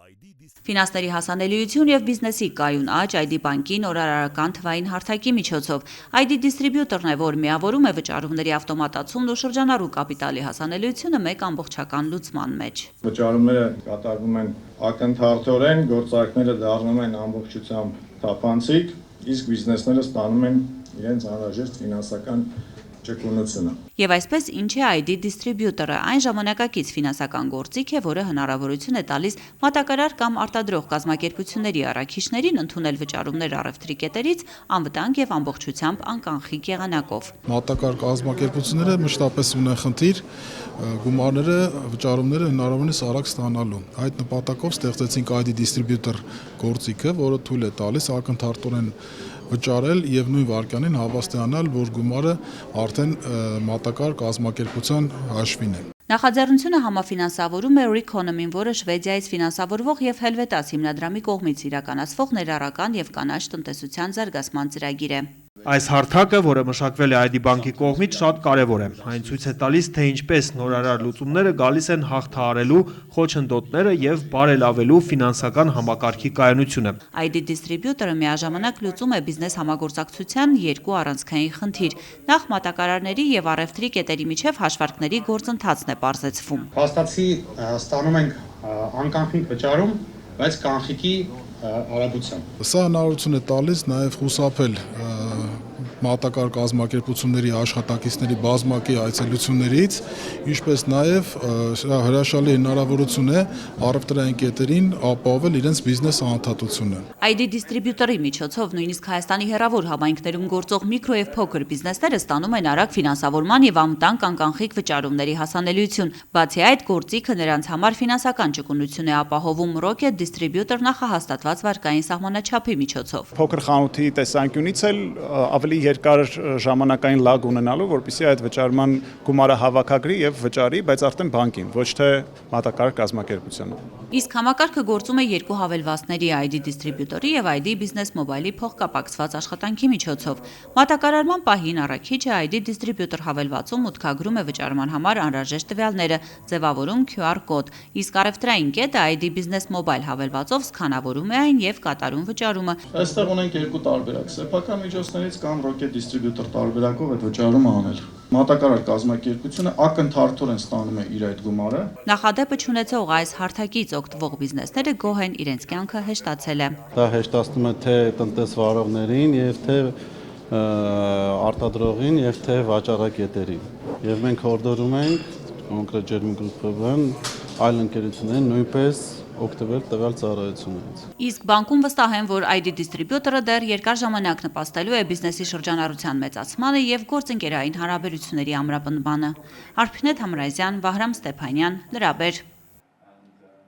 Ֆինանսների հասանելիություն և բիզնեսի կայուն աճ ID բանկի նորարարական թվային հարթակի միջոցով։ ID դիստրիբյուտորն է, որ միավորում է վճարումների ավտոմատացումն ու շրջանառու կապիտալի հասանելիությունը մեկ ամբողջական լուծման մեջ։ Վճարումները կատարվում են ակնթարթորեն, գործարքները դառնում են ամբողջությամբ թափանցիկ, իսկ բիզնեսները ստանում են իրենց անհրաժեշտ ֆինանսական ճկունությունը։ Եվ այսպես ինչ է ID դիստրիբյուտորը, այն ժամանակակից ֆինանսական գործիք է, որը հնարավորություն է տալիս մատակարար կամ արտադրող կազմակերպությունների առաքիչներին ընդունել վճարումներ առևտրի կետերից անվտանգ եւ ամբողջությամբ անկանխիկ եղանակով։ Մատակարար կազմակերպությունները մշտապես ունեն խնդիր գումարները, վճարումները հնարավորինս արագ ստանալու։ Այդ նպատակով ստեղծեցինք ID դիստրիբյուտոր գործիքը, որը թույլ է տալիս ակնթարթորեն վճարել եւ նույն վայրկյանին հավաստիանալ, որ գումարը արդեն մատակարար կազմակերպության հաշվին է։ Նախաձեռնությունը համաֆինանսավորում է Reconomy-ն, որը Շվեդիայից ֆինանսավորվող եւ Helvetas հիմնադրամի կողմից իրականացվող ներառական եւ կանաչ տնտեսության զարգացման ծրագիր է։ Այս հարթակը, որը մշակվել է ID բանկի կողմից, շատ կարևոր է։ Այն ցույց է տալիս, թե ինչպես նորարար լուծումները գալիս են հաղթահարելու խոչընդոտները եւ բարելավելու ֆինանսական համակարգի կայունությունը։ ID դիստրիբյուտորը միաժամանակ լուծում է բիզնես համագործակցության երկու առանցքային խնդիր։ Նախ մատակարարների եւ առևտրի կետերի միջև հաշվարկների գործընթացն է պարզեցվում։ Փաստացի ստանում ենք անկանխիկ վճարում, բայց կանխիկի արագությամբ։ Սա հնարավորություն է տալիս նաև խուսափել մատակարար կազմակերպությունների աշխատակիցների բազմակի այցելություններից, ինչպես նաև հրաշալի հնարավորություն է առևտրային կետերին ապահովել իրենց բիզնես անընդհատությունը։ ID դիստրիբյուտորի միջոցով նույնիսկ Հայաստանի հեռավոր համայնքներում գործող միկրո եւ փոքր բիզնեսները ստանում են արագ ֆինանսավորման եւ անվտանգ անկանխիկ վճարումների հասանելիություն։ Բացի այդ, գործիքը նրանց համար ֆինանսական ճկունություն է ապահովում Rocket դիստրիբյուտոր նախահաստատված վարկային սահմանաչափի միջոցով։ Փոքր խանութի տեսանկյունից էլ ավելի երկար ժամանակային լագ ունենալու, որպեսզի այդ վճարման գումարը հավաքագրի եւ վճարի, բայց արդեն բանկին, ոչ թե մատակարար կազմակերպությանը։ Իսկ համակարգը գործում է երկու հավելվածների ID դիստրիբյուտորի եւ ID Business Mobile-ի փոխկապակցված աշխատանքի միջոցով։ Մատակարարման պահին առաքիչը ID դիստրիբյուտոր հավելվածում մուտքագրում է վճարման համար անհրաժեշտ տվյալները, ձևավորում QR կոդ, իսկ առևտրային կետը ID Business Mobile հավելվածով սկանավորում է այն եւ կատարում վճարումը։ Այստեղ ունենք երկու տարբերակ՝ սեփական միջոցներից կամ Rocket դիստրիբյուտոր տարբերակով այդ վճարումը անել։ Մատակարար կազմակերպությունը ակնթարթորեն ստանում է իր այդ գումարը։ Նախադեպը չունեցող այս հարթակից օգտվող բիզնեսները գոհ են, իրենց կյանքը հեշտացել է։ Դա հեշտացնում է թե տնտեսվարողներին եւ թե արտադրողին եւ թե վաճառակետերին։ Եվ մենք հորդորում ենք կոնկրետ Ջերմի գրուպն այլ ընկերություններին նույնպես օգտվել տվյալ ծառայություններից։ Իսկ բանկում վստահ են, որ ID դիստրիբյուտորը դեռ երկար ժամանակ նպաստելու է բիզնեսի շրջանառության մեծացմանը եւ գործընկերային հարաբերությունների ամրապնդմանը։ Արփինե Թամրազյան, Վահրամ Ստեփանյան, Լրաբեր։